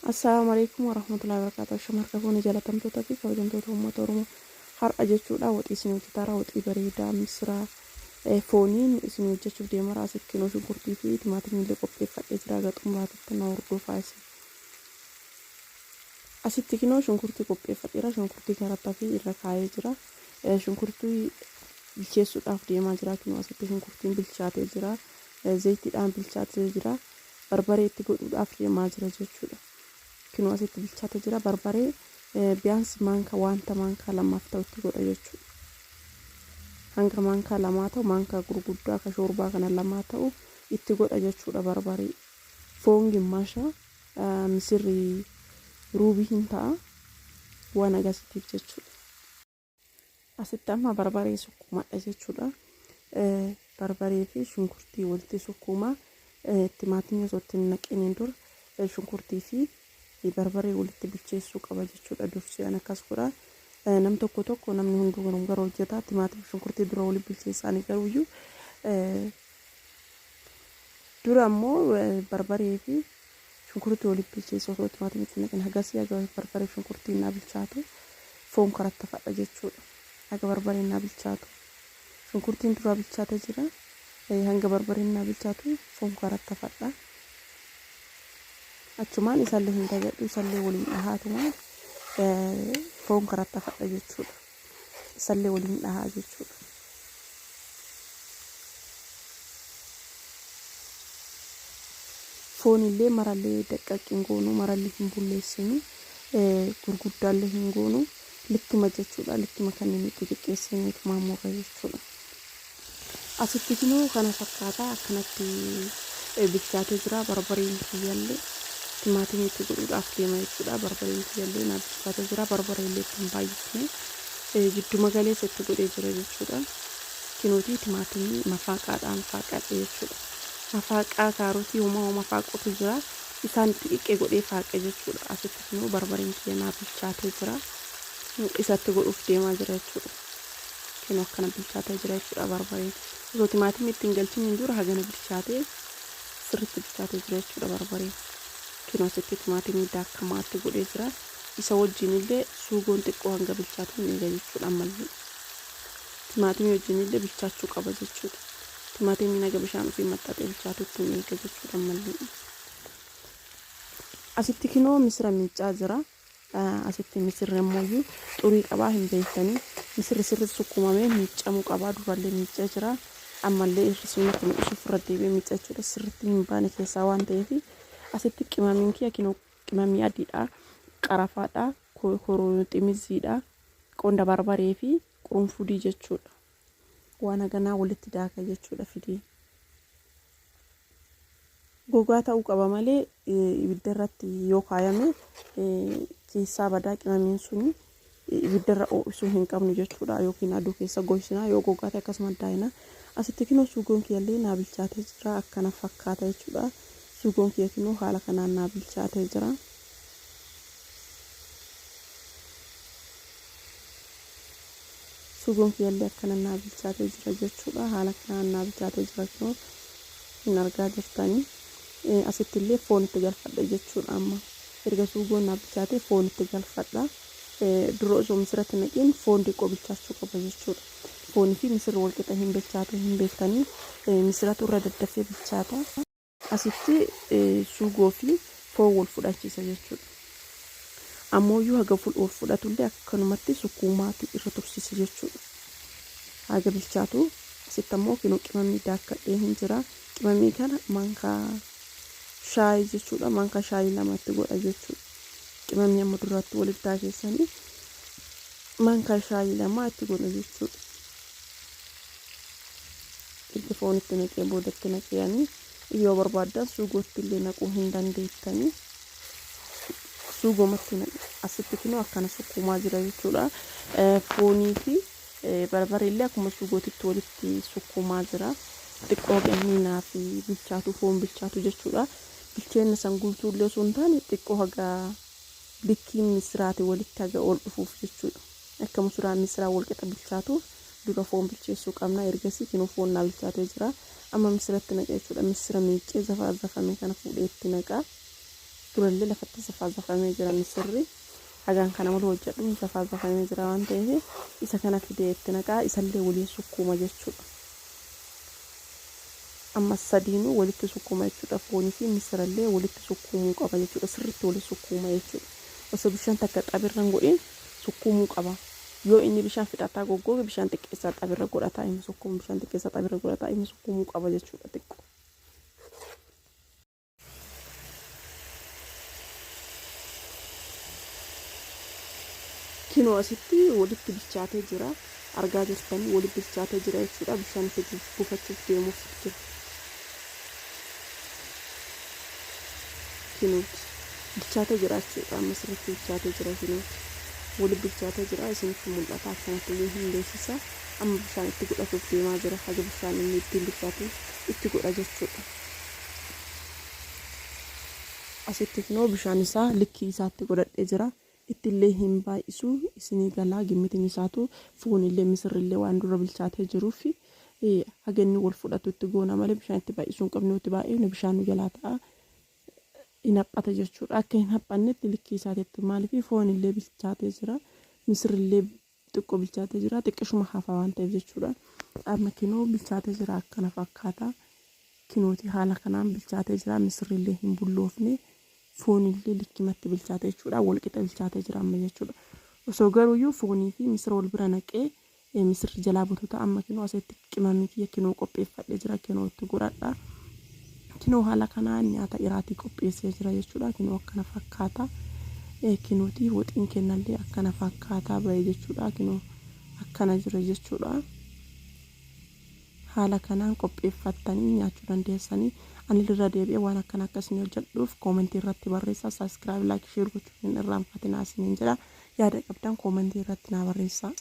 Assalamu alaikum warahmatullahi wabarakatuh. Shamarra fuuni jalatamtoota fi kabajamtoota uummata Oromoo har'a jechuudha waxii isin hojjetaa waxii bareedaa misira fooniin isin hojjechuuf deemaa asitti kinoo shunkurtii fi timaatimii illee qopheeffadhee jira gaxumraatitti na hordofaa isin. Asitti kinoo shunkurtii qopheeffadheera shunkurtii karataa fi irra kaa'ee jira. Shunkurtii bilcheessuudhaaf deemaa jira kinoo asitti shunkurtiin bilchaatee jira. Zayitiidhaan bilchaatee jira. Barbaree itti godhuudhaaf deemaa jira jechuudha. Kinoo asitti bilchaatee jira barbaree biyaansi maanka wanta maanka lamaaf ta'utti godha jechuudha. Hanga maanka lamaa ta'u maanka gurguddaa akka shoorbaa kana lamaa ta'u itti godha jechuudha barbaree. Foon gimmaasha misirri ruubii hin ta'a waan agarsiitiif jechuudha. Asitti amma barbaree sukkuumadha jechuudha. Barbaree fi shunkurtii walitti sukkuumaa timaatimii osoo itti naqiniin dura shunkurtii fi barbaree walitti bilcheessuu qaba jechuudha. Dursee akkas godha. Nam tokko namni hunduu garuu hojjeta timaatimii shunkurtii dura walitti bilcheessanii garuuyyuu dura ammoo barbaree fi shunkurtii walitti bilcheessuu osoo timaatimii itti naqin hagasii aga barbaree shunkurtii naa bilchaatu foon karatta fadha jechuudha. Aga barbaree naa bilchaatu shunkurtiin dura bilchaatee jira. Hanga barbaree naa bilchaatu foon karatta fadha. Achumaan isaallee hin tajaajiluu isaallee waliin dhahaatuma foon karatta fadha jechuudha. Isaallee waliin dhahaa jechuudha. Foon illee marallee daqqaqqii hin goonu marallee hin bulleessinu gurguddaallee hin goonu likkima jechuudha. Likkima kanneen itti xiqqeessanii maamurra jechuudha. Asitti kinoo kana fakkaataa akkanatti bilchaatee jira barbareen kiyyaallee timaatimii itti godhuudhaaf deema jechuudha. Barbareen kiyyaallee naa bilchaatee jira barbaree illee ittiin baay'isnee gidduma galeessa itti godhee jira jechuudha. Kinootii timaatimii mafaaqaadhaan faaqadhe jechuudha. Mafaaqaa kaarotii uumamaa mafaaqotu jira isaan xiqqee godhee faaqe jechuudha. Asitti kinoo barbareen kiyya naa bilchaatee jira isatti godhuuf deemaa jira jechuudha. Kinoo akkana bilchaatee jira jechuudha barbareen. Osoo timaatimii ittiin galchiniin dura hagana bilchaatee sirriitti bilchaatee jira jechuudha barbareen. Kinoo asitti timaatimii daakkamaatti godhee jira. Isa wajjin illee suugoon xiqqoo hanga bilchaatu ni eega jechuudha ammallee. Timaatimii wajjin illee bilchaachuu qaba jechuudha. Timaatimii naga bishaan ofii maxxatee bilchaatutti ni eega jechuudha ammallee. Asitti kinoo misira miicaa jira. Asitti misirri ammoo xurii qabaa hin beektanii. Misirri sirriitti sukkuumamee miicamuu qabaa durallee miicaa jira. Ammallee irrisumatti mi'isuuf irra deebi'ee miicaa jechuudha. Sirriitti hin baane keessaa waan ta'eef asitti qimamiin kiyya kinoo qimamii adiidha. Qarafaadha. Korooximiziidha. Qonda barbaree fi qurunfudii jechuudha. Waan haganaa walitti daaka jechuudha fidee. Gogaa ta'uu qaba malee ibidda irratti yoo kaayame keessaa badaa qimamiin suni ibidda irra ho'isuu hin qabnu jechuudha. Yookiin aduu keessa gochina yoo gogaa ta'e akkasuma daayina. Asitti kinoo suugoon kiyyaallee naa bilchaatee jira akkana fakkaata jechuudha. Suugoon kiyya kinoo haala kanaan naa bilchaatee jira. Suugoon kiyyaallee akkana naa bilchaatee jira jechuudha. Haala kanaan naa bilchaatee jira kinoo hin argaa jirtanii. Asitti illee foon itti galfadha jechuudha amma. Erga suugoon naa bilchaatee foon itti galfadha. Dura osoo misirratti naqiin foon xiqqoo bilchaachuu qaba jechuudha. Foonii fi misirri wal qixa hin bilchaatu hin beektanii misiratu irra daddafee bilchaata. Asitti suugoo fi foon wal fudhachiisa jechuudha. Ammooyyuu haga wal fudhatullee akkanumatti sukkuumaatti irra tursiisa jechuudha. Haga bilchaatu asitti ammoo kinoo qimamii daakkadhee hin jira. Qimamii kana maankaa shaayii jechuudha. Maankaa shaayii lamatti godha jechuudha. Qimamii amma duratti walitti daakeessanii maankaa shaayii lama itti godha jechuudha. Itti foon itti naqee boodatti naqeeyanii yoo barbaadan suugootti illee naquu hin dandeettanii. Suugoomatti asitti kinoo akkana sukkuumaa jira jechuudha. Foonii fi barbaree illee akkuma suugootitti walitti sukkuumaa jira. Xiqqoo ganniinaa fi bilchaatu foon bilchaatu jechuudha. Bilcheenna san guutuu illee osoo hin taane xiqqoo haga bikkiin misiraati walitti haga ol dhufuuf jechuudha. Akka misiraan misiraa wal qixa bilchaatuuf dura foon bilcheessuu qabna. Ergasii kinoo foon naa bilchaatee jira. Amma misiratti naqa jechuudha. Misira miicee zafame kana fuudhee itti naqa. durallee lafatti zafazafamee jira misirri hagaan kana malu hojjedhu zafazafamee jira waan ta'eef isa kana fidee itti naqaa isallee waliin sukkuuma jechuudha. Amma sadiinuu walitti sukkuuma jechuudha. Foonii fi misirallee walitti sukkuumuu qaba jechuudha. Sirriitti walitti sukkuuma jechuudha. Osoo bishaan takka xabirran godhin sukkuumuu qaba. Yoo inni bishaan fixataa goggooge bishaan xiqqeessaa xabirra godhataa inni sukkuumu bishaan xiqqeessaa xabirra godhataa inni sukkuumuu qaba jechuudha xiqqoo. Kinoo asitti walitti bilchaatee jira. Argaa jirtanii walitti bilchaatee jira jechuudha. Bishaan itti buufachuuf deemuuf jira. Kinooti bilchaatee jira jechuudha. Amma sirriitti bilchaatee jira kinooti. Walitti bilchaatee jira isinitti mul'ata akkanatti illee hin beeksisa. Amma bishaan itti godhatuuf deemaa jira. Haga bishaan inni ittiin bilchaatu itti godha jechuudha. Asitti kinoo bishaan isaa likkii isaatti godhadhee jira. Ittillee hin baay'isu isinii galaa gimmitiin isaatu foonillee misirrillee waan dura bilchaatee jiruuf haga inni wal fudhatu itti goona malee bishaan itti baay'isuu hin qabne itti baay'ee bishaan jalaa ta'a hin haphata jechuudha. Akka hin haphannetti likkii isaatiitti maaliif foonillee bilchaatee jira misirrillee xiqqoo bilchaatee jira xiqqishuma hafa waan ta'eef jechuudha. Amma kinoo bilchaatee jira akkana fakkaata kinooti haala kanaan bilchaatee jira misirrillee hin bulloofne. Foonillee likkimatti bilchaatee jechuudha. Wal qixa bilchaatee jira amma jechuudha. Osoo garuuyyuu foonii fi misira wal bira naqee misirri jalaa bututa amma kinoo asitti qimamii kiyya kinoo qopheeffadhee jira kinoo itti godhadha. Kinoo haala kanaan nyaata iraatii qopheessee jira jechuudha. Kinoo akkana fakkaata. Kinooti woxiin kennallee akkana fakkaata bahe jechuudha. Kinoo akkana jira jechuudha. Haala kanaan qopheeffattanii nyaachuu dandeessanii. Ani irra deebi'ee waan akkana akkasii hojjedhuuf koomentii irratti barreessaa saabskiraayib laayik sheer gochuun hin irraanfatinaa isiniin jedha. Yaada qabdan koomentii irratti naa barreessaa.